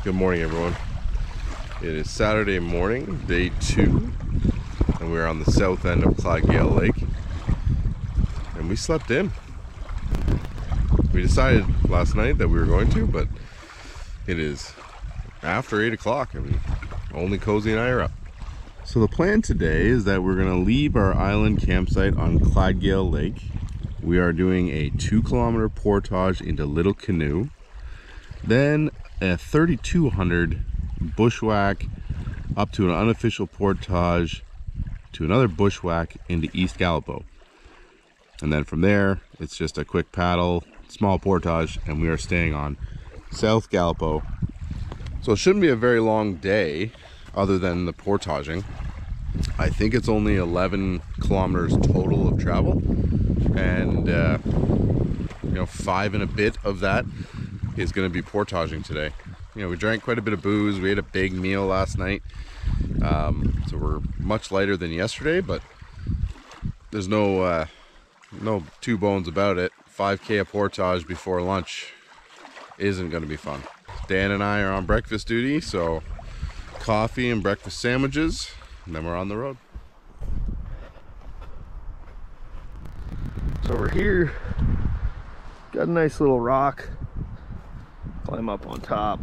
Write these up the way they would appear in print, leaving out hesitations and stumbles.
Good morning, everyone. It is Saturday morning, day 2, and we're on the south end of Clydegale Lake, and we slept in. We decided last night that we were going to, but it is after 8 o'clock and only Cozy and I are up. So the plan today is that we're going to leave our island campsite on Clydegale Lake. We are doing a 2-kilometer portage into Little Canoe, then a 3,200 bushwhack up to an unofficial portage to another bushwhack into East Galipo, and then from there it's just a quick paddle, small portage, and we are staying on South Galipo. So it shouldn't be a very long day other than the portaging. I think it's only 11 kilometers total of travel, and 5 and a bit of that is going to be portaging today. We drank quite a bit of booze. We ate a big meal last night, so we're much lighter than yesterday, but there's no two bones about it. 5K a portage before lunch isn't going to be fun. Dan and I are on breakfast duty, so coffee and breakfast sandwiches, and then we're on the road. So we're here, got a nice little rock, climb up on top.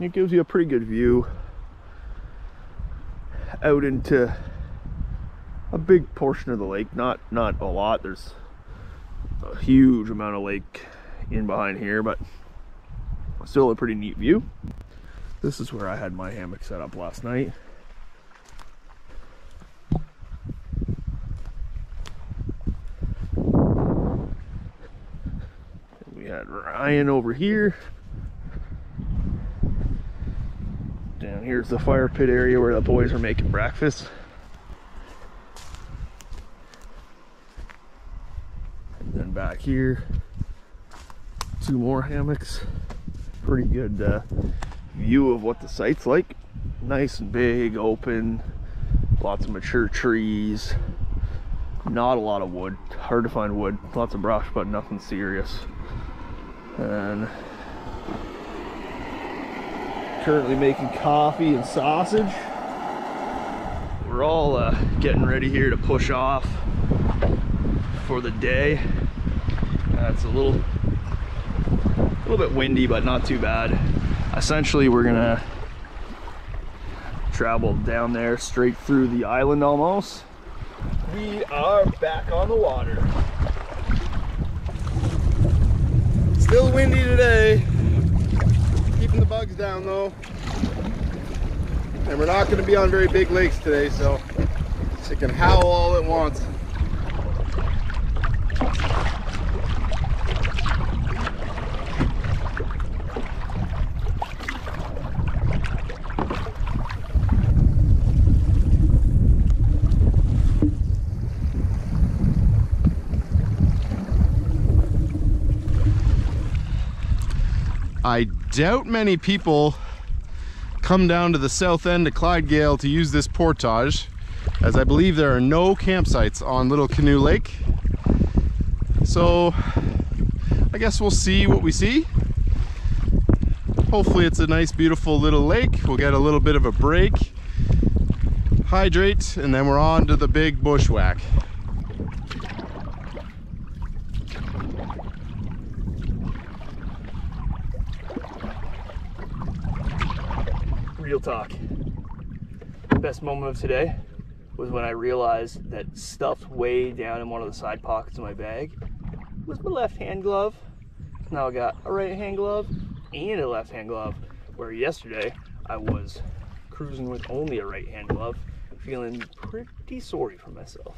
It gives you a pretty good view out into a big portion of the lake. Not a lot, there's a huge amount of lake in behind here, but still a pretty neat view. This is where I had my hammock set up last night. We had Ryan over here. Down here's the fire pit area where the boys are making breakfast. And then back here, 2 more hammocks. Pretty good view of what the site's like. Nice and big, open, lots of mature trees, not a lot of wood, hard to find wood, lots of brush, but nothing serious. And currently making coffee and sausage. We're all getting ready here to push off for the day. It's a little bit windy, but not too bad. Essentially, we're gonna travel down there straight through the island almost. We are back on the water. Still windy today. Keeping the bugs down though. And we're not going to be on very big lakes today, so it can howl all at once. I doubt many people come down to the south end of Clydegale to use this portage, as I believe there are no campsites on Little Canoe Lake. So I guess we'll see what we see. Hopefully it's a nice beautiful little lake. We'll get a little bit of a break, hydrate, and then we're on to the big bushwhack. Real talk. The best moment of today was when I realized that stuffed way down in one of the side pockets of my bag was my left hand glove. Now I got a right hand glove and a left hand glove, where yesterday I was cruising with only a right hand glove, feeling pretty sorry for myself.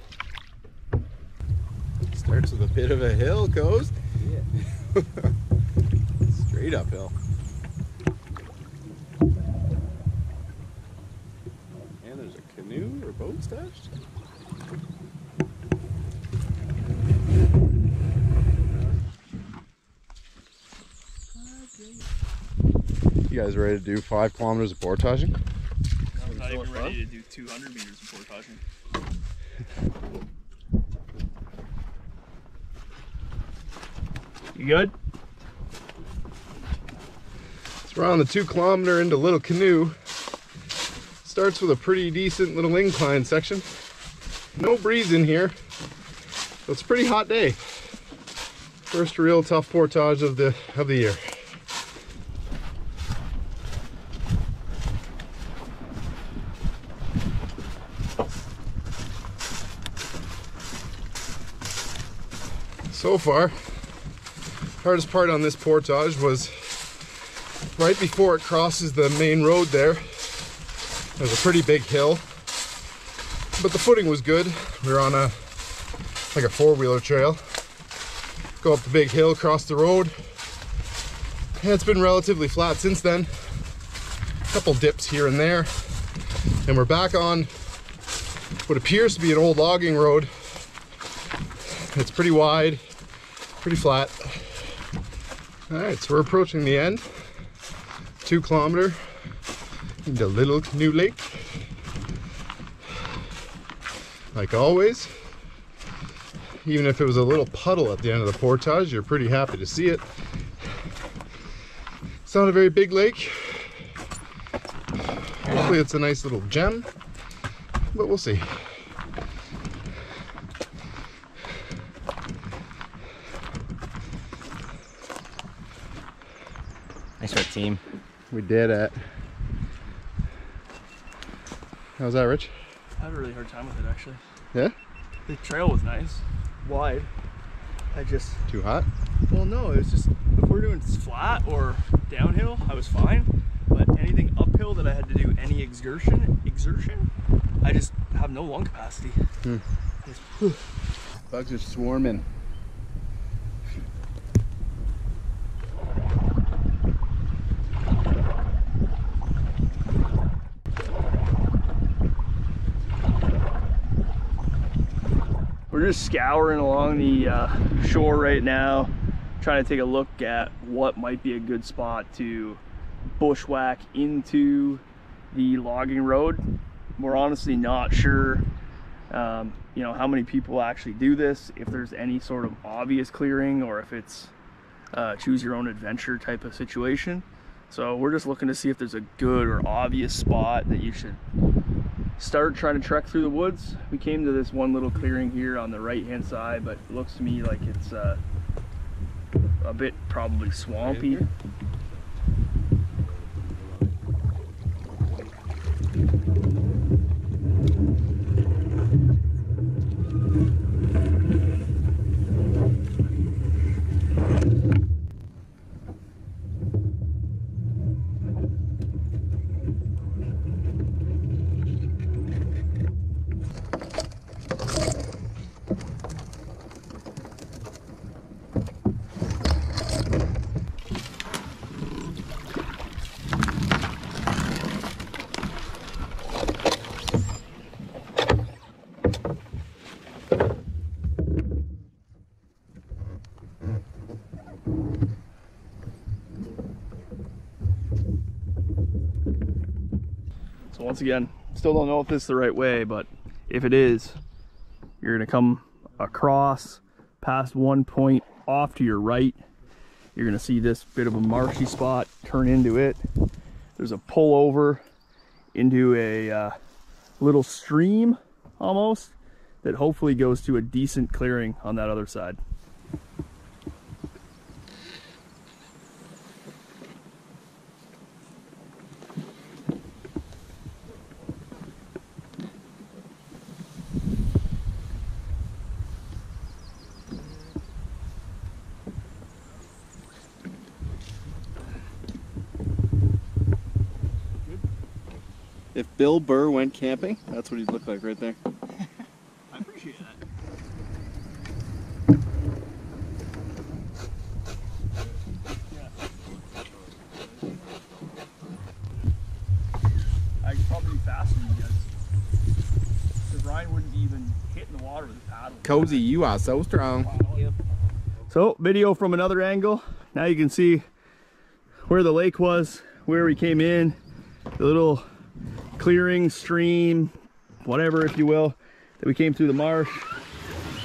Starts with a bit of a hill, Coast. Yeah. Straight uphill. And there's a canoe or boat stashed. You guys ready to do 5 kilometers of portaging? I'm not even ready to do 200 meters of portaging. You good? So we're on the 2 kilometer into Little Canoe. Starts with a pretty decent little incline section. No breeze in here, so it's a pretty hot day. First real tough portage of the year. So far, hardest part on this portage was right before it crosses the main road there. There's a pretty big hill, but the footing was good. We were on like a 4-wheeler trail. Go up the big hill, cross the road, and it's been relatively flat since then. A couple dips here and there, and we're back on what appears to be an old logging road. It's pretty wide, pretty flat. All right, so we're approaching the end. 2 kilometer into Little Canoe Lake. Like always, even if it was a little puddle at the end of the portage, you're pretty happy to see it. It's not a very big lake. Hopefully it's a nice little gem, but we'll see. Nice work, team. We did it. How's that, Rich? I had a really hard time with it, actually. Yeah? The trail was nice, wide. I just... Too hot? Well, no, it was just, if we're doing flat or downhill, I was fine. But anything uphill that I had to do any exertion, I just have no lung capacity. Bugs are swarming. We're just scouring along the shore right now, trying to take a look at what might be a good spot to bushwhack into the logging road. We're honestly not sure, you know, how many people actually do this, if there's any sort of obvious clearing, or if it's choose your own adventure type of situation. So we're just looking to see if there's a good or obvious spot that you should start trying to trek through the woods. We came to this one little clearing here on the right hand side, but it looks to me like it's a bit probably swampy. So once again, still don't know if this is the right way, but if it is, you're gonna come across past one point off to your right. You're gonna see this bit of a marshy spot turn into it. There's a pullover into a little stream almost that hopefully goes to a decent clearing on that other side. If Bill Burr went camping, that's what he'd look like right there. I appreciate that. I could probably be faster than you guys. Because Ryan wouldn't even hit in the water with a paddle. Cozy, you are so strong. So, video from another angle. Now you can see where the lake was, where we came in, the little clearing, stream, whatever if you will, that we came through the marsh.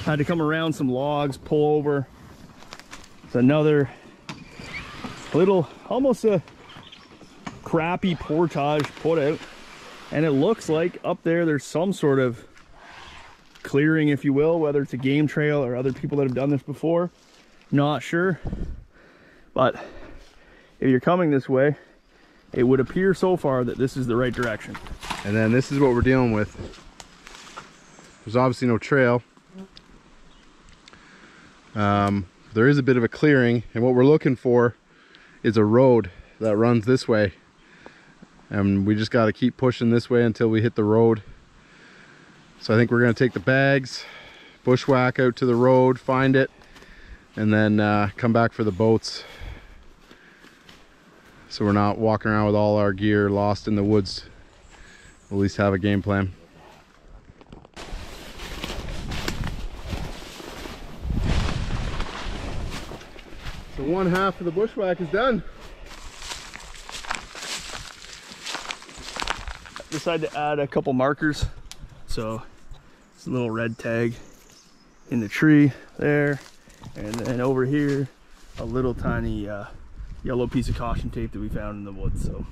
Had to come around some logs, pull over. It's another little, almost a crappy portage put out, and it looks like up there's some sort of clearing, if you will, whether it's a game trail or other people that have done this before, not sure. But if you're coming this way, it would appear so far that this is the right direction. And then this is what we're dealing with. There's obviously no trail. There is a bit of a clearing, and what we're looking for is a road that runs this way. And we just got to keep pushing this way until we hit the road. So I think we're going to take the bags, bushwhack out to the road, find it, and then come back for the boats. So we're not walking around with all our gear lost in the woods. We'll at least have a game plan. So one half of the bushwhack is done. Decided to add a couple markers. So it's a little red tag in the tree there, and then over here a little tiny yellow piece of caution tape that we found in the woods. So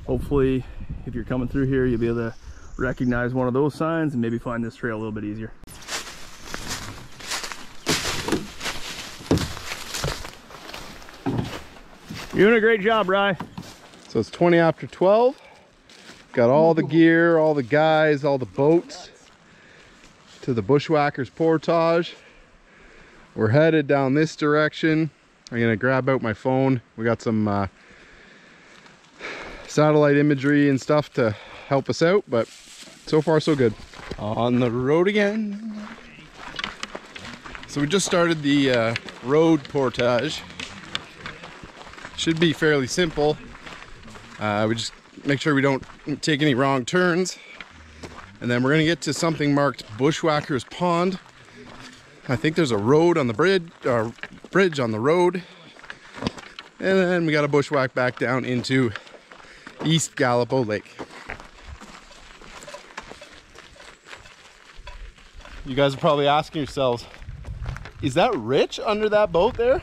hopefully if you're coming through here, you'll be able to recognize one of those signs and maybe find this trail a little bit easier. You're doing a great job, Rye. So it's 20 after 12. Got all the gear, all the guys, all the boats to the Bushwackers Portage. We're headed down this direction. I'm gonna grab out my phone. We got some satellite imagery and stuff to help us out, but so far so good. On the road again. So we just started the road portage. Should be fairly simple. We just make sure we don't take any wrong turns, and then we're gonna get to something marked Bushwackers Pond. I think there's a road on the bridge on the road, and then we got to bushwhack back down into East Galipo Lake. You guys are probably asking yourselves, is that rich under that boat there?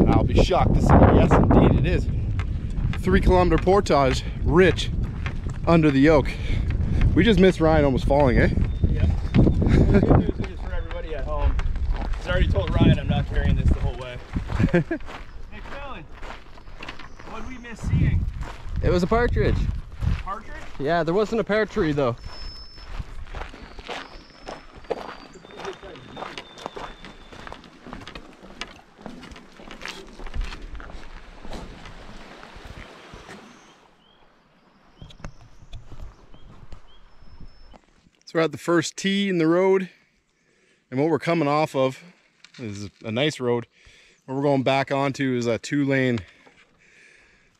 I'll be shocked to say yes, indeed it is. 3 kilometer portage, rich under the yoke. We just missed Ryan almost falling, eh? Yeah. The good news is for everybody at home, I already told Ryan I'm not carrying this the whole way. Hey, Phil, what did we miss seeing? It was a partridge. Partridge? Yeah, there wasn't a pear tree though. So we're at the first T in the road, and what we're coming off of is a nice road. What we're going back onto is a 2-lane,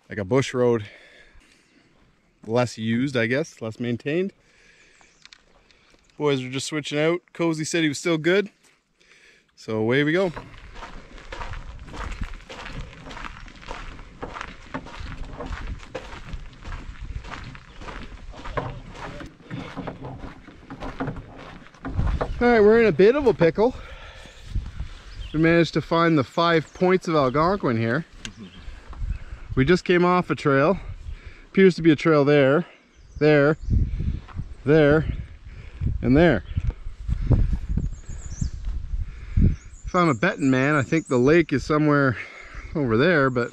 like a bush road. Less used, I guess, less maintained. Boys are just switching out. Cozy said he was still good, so away we go. All right, we're in a bit of a pickle. We managed to find the 5 points of Algonquin here. We just came off a trail. Appears to be a trail there, there, there, and there. If I'm a betting man, I think the lake is somewhere over there, but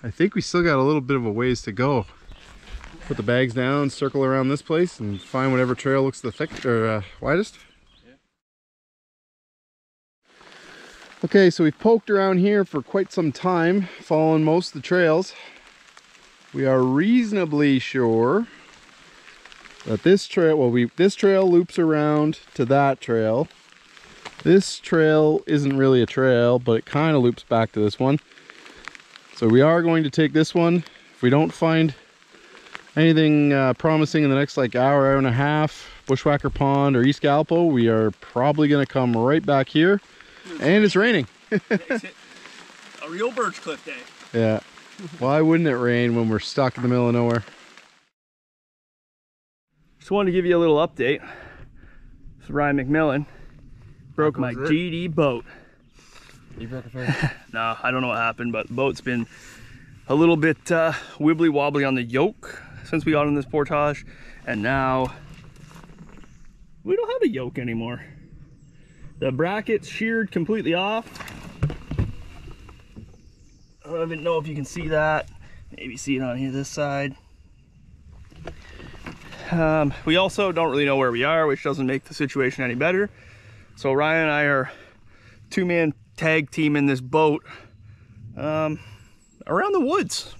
I think we still got a little bit of a ways to go. Put the bags down, circle around this place, and find whatever trail looks the thickest or widest. Yeah. Okay, so we've poked around here for quite some time, following most of the trails. We are reasonably sure that this trail, this trail loops around to that trail. This trail isn't really a trail, but it kind of loops back to this one. So we are going to take this one. If we don't find anything promising in the next like hour and a half, Bushwacker Pond or East Galipo, we are probably going to come right back here. And it's raining. A real birch cliff day. Yeah. Why wouldn't it rain when we're stuck in the middle of nowhere? Just wanted to give you a little update. So Ryan McMillan broke my GD boat. You broke it first? No, I don't know what happened, but the boat's been a little bit wibbly wobbly on the yoke since we got in this portage, and now we don't have a yoke anymore. The bracket's sheared completely off. I don't even know if you can see that. Maybe see it on here this side. We also don't really know where we are, which doesn't make the situation any better. So Ryan and I are two-man tag team in this boat around the woods.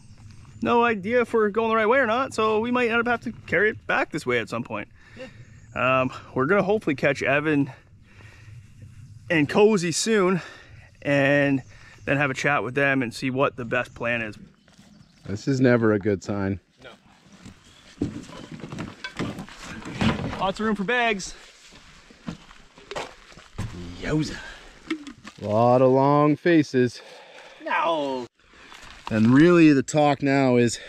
No idea if we're going the right way or not, so we might end up have to carry it back this way at some point. Yeah. We're gonna hopefully catch Evan and Cozy soon, and then have a chat with them and see what the best plan is. This is never a good sign. No. Lots of room for bags. Yowza. A lot of long faces. No. And really the talk now is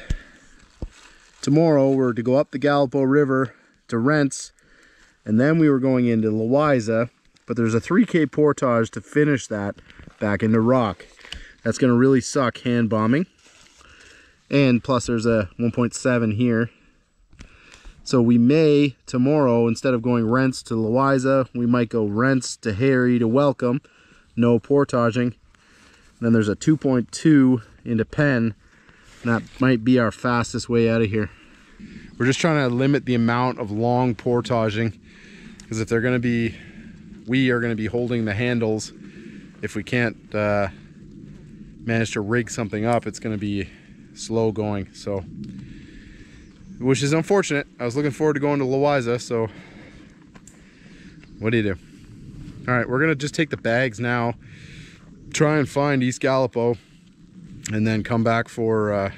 tomorrow we're to go up the Galipo River to Rents, and then we were going into Louisa, but there's a 3K portage to finish that back into Rock. That's gonna really suck hand bombing. And plus there's a 1.7 here. So we may tomorrow, instead of going Rents to Louisa, we might go Rents to Harry to Welcome. No portaging. And then there's a 2.2 into Penn. And that might be our fastest way out of here. We're just trying to limit the amount of long portaging, because if they're going to be, we are going to be holding the handles. If we can't manage to rig something up, it's going to be slow going. So, which is unfortunate. I was looking forward to going to Louisa, so what do you do? All right, we're gonna just take the bags now, try and find East Galipo, and then come back for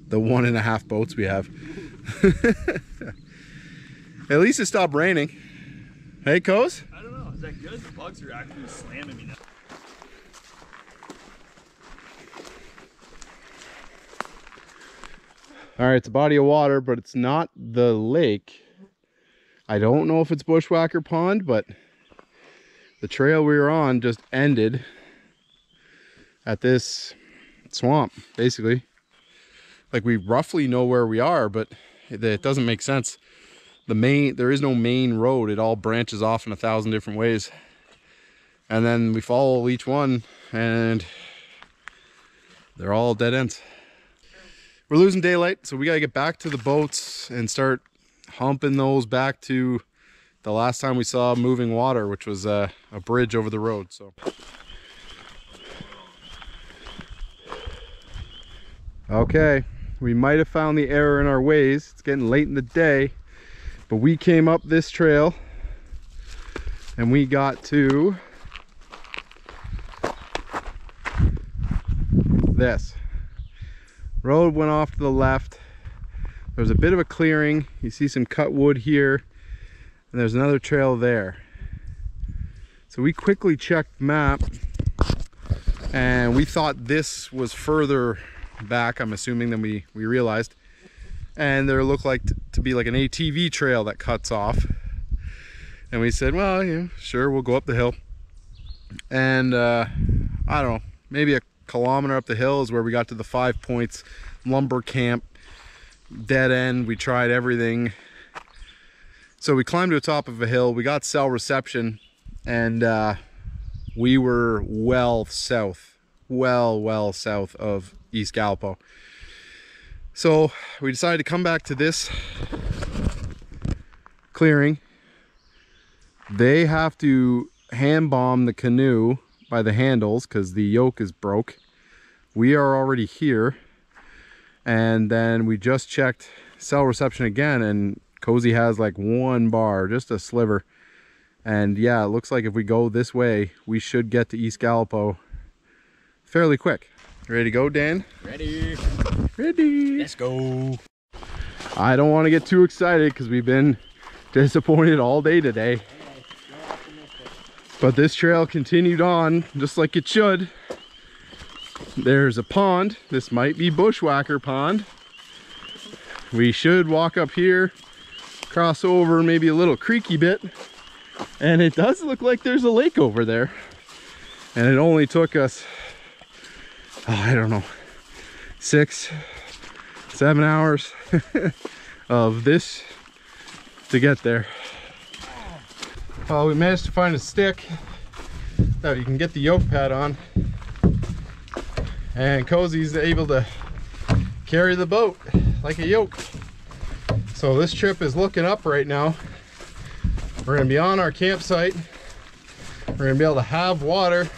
the 1.5 boats we have. At least it stopped raining. Hey, Coz? I don't know, is that good? The bugs are actually slamming me now. All right, it's a body of water, but it's not the lake. I don't know if it's Bushwacker Pond, but the trail we were on just ended at this swamp, basically. Like, we roughly know where we are, but it doesn't make sense. There is no main road. It all branches off in 1,000 different ways. And then we follow each one, and they're all dead ends. We're losing daylight, so we gotta get back to the boats and start humping those back to the last time we saw moving water, which was a bridge over the road. So, okay, we might have found the error in our ways. It's getting late in the day, but we came up this trail and we got to this. Road went off to the left. There's a bit of a clearing. You see some cut wood here, and there's another trail there. So we quickly checked the map, and we thought this was further back, I'm assuming, than we realized. And there looked like to be like an ATV trail that cuts off. And we said, well, yeah, sure, we'll go up the hill. And I don't know, maybe a kilometer up the hill is where we got to the 5 Points lumber camp. Dead end. We tried everything. So we climbed to the top of a hill. We got cell reception, and we were well south of East Galipo. So we decided to come back to this clearing. They have to hand bomb the canoe by the handles because the yoke is broke. We are already here, and then we just checked cell reception again, and Cozy has like 1 bar, just a sliver. And yeah, it looks like if we go this way, we should get to East Galipo fairly quick. Ready to go, Dan? Ready. Ready. Let's go. I don't want to get too excited because we've been disappointed all day today. But this trail continued on just like it should. There's a pond. This might be Bushwacker Pond. We should walk up here, cross over maybe a little creaky bit, and it does look like there's a lake over there. And it only took us, oh, I don't know, 6-7 hours of this to get there. Well, we managed to find a stick that you can get the yoke pad on, and Cozy's able to carry the boat like a yoke. So this trip is looking up right now. We're gonna be on our campsite. We're gonna be able to have water,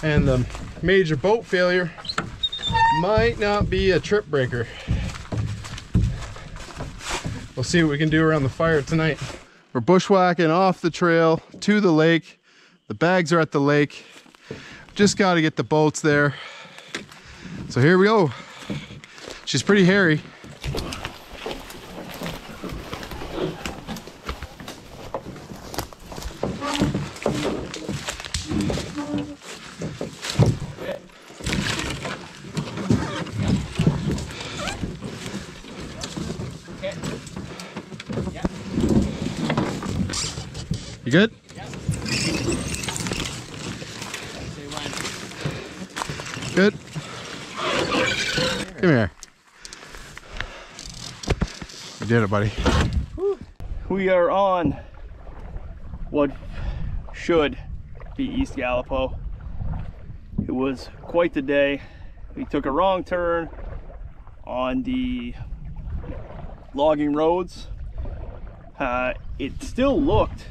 and the major boat failure might not be a trip breaker. We'll see what we can do around the fire tonight. We're bushwhacking off the trail to the lake. The bags are at the lake. Just got to get the boats there. So here we go. She's pretty hairy. You good? Good. Come here. You did it, buddy. We are on what should be East Galipo. It was quite the day. We took a wrong turn on the logging roads. It still looked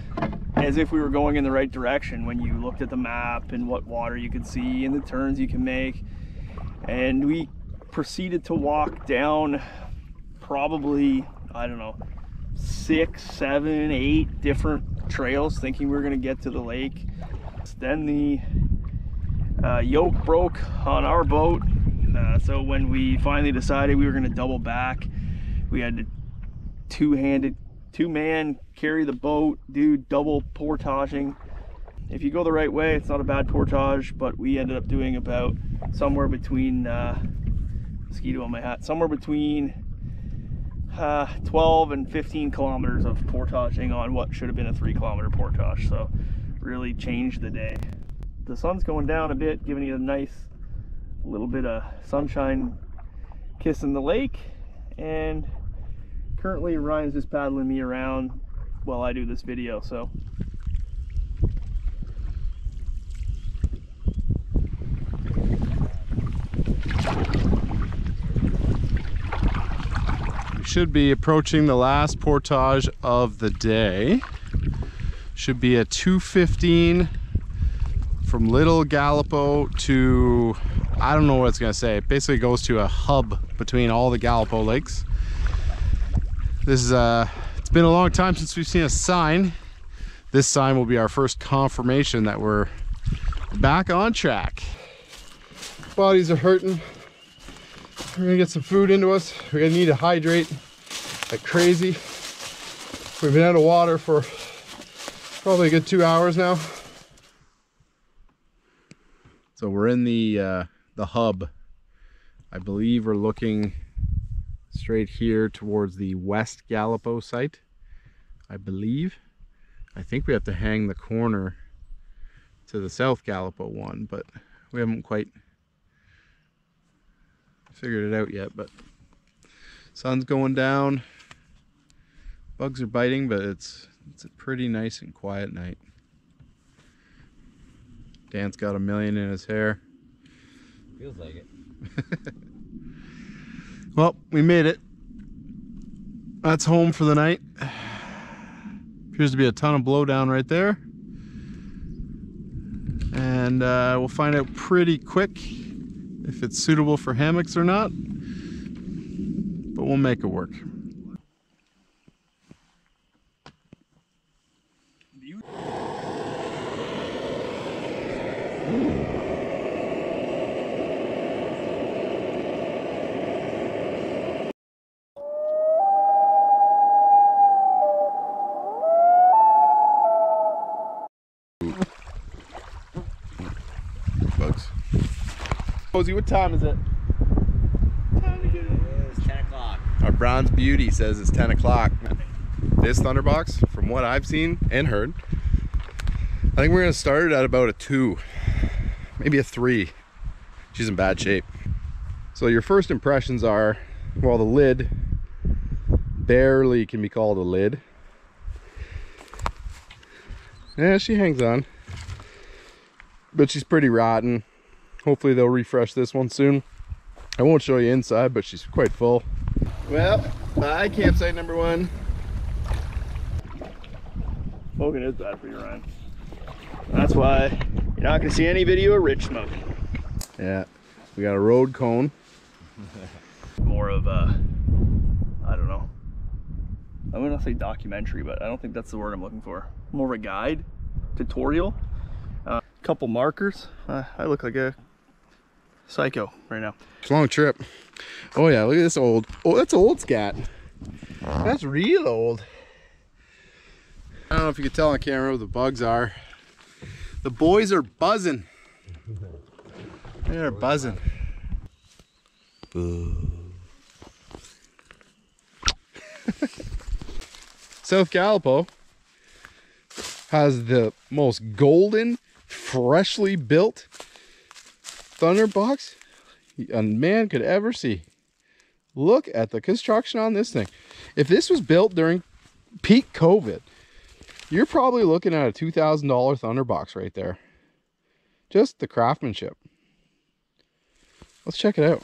as if we were going in the right direction when you looked at the map and what water you could see and the turns you can make. And we proceeded to walk down probably, I don't know, 6, 7, 8 different trails thinking we were gonna get to the lake. Then the yoke broke on our boat. So when we finally decided we were gonna double back, we had to two-man carry the boat, do double portaging. If you go the right way, it's not a bad portage, but we ended up doing about somewhere between mosquito on my hat, somewhere between 12 and 15 kilometers of portaging on what should have been a 3-kilometer portage. So really changed the day. The sun's going down a bit, giving you a nice little bit of sunshine kissing the lake, and currently Ryan's just paddling me around while I do this video. So we should be approaching the last portage of the day. Should be a 2:15 from Little Galipo to, I don't know what it's gonna say. It basically goes to a hub between all the Galipo Lakes. This is it's been a long time since we've seen a sign. This sign will be our first confirmation that we're back on track. Bodies are hurting. We're gonna get some food into us. We're gonna need to hydrate like crazy. We've been out of water for probably a good 2 hours now. So we're in the hub. I believe we're looking straight here towards the West Galipo site, I believe. I think we have to hang the corner to the South Galipo one, but we haven't quite figured it out yet. But sun's going down, bugs are biting, but it's a pretty nice and quiet night. Dan's got a million in his hair. Feels like it. Well, we made it. That's home for the night. Appears to be a ton of blowdown right there. And we'll find out pretty quick if it's suitable for hammocks or not. But we'll make it work. Bugs. Cozy, what time is it? It's 10 o'clock. Our bronze beauty says it's 10 o'clock. This Thunderbox, from what I've seen and heard, I think we're gonna start it at about a 2, maybe a 3. She's in bad shape. So your first impressions are, well, the lid barely can be called a lid. Yeah, she hangs on, but she's pretty rotten. Hopefully they'll refresh this one soon. I won't show you inside, but she's quite full. Well, bye campsite number 1. Smoking is bad for you, Ryan. That's why you're not going to see any video of Rich smoking. Yeah, we got a road cone. More of a, I don't know, I'm going to say documentary, but I don't think that's the word I'm looking for. More of a guide, tutorial, couple markers. I look like a psycho right now. It's a long trip. Oh yeah, look at this old. Oh, that's old scat. That's real old. I don't know if you can tell on camera what the bugs are. The boys are buzzing. They are buzzing. South Galipo has the most golden, freshly built thunderbox a man could ever see. Look at the construction on this thing. If this was built during peak COVID, you're probably looking at a $2,000 thunderbox right there. Just the craftsmanship. Let's check it out.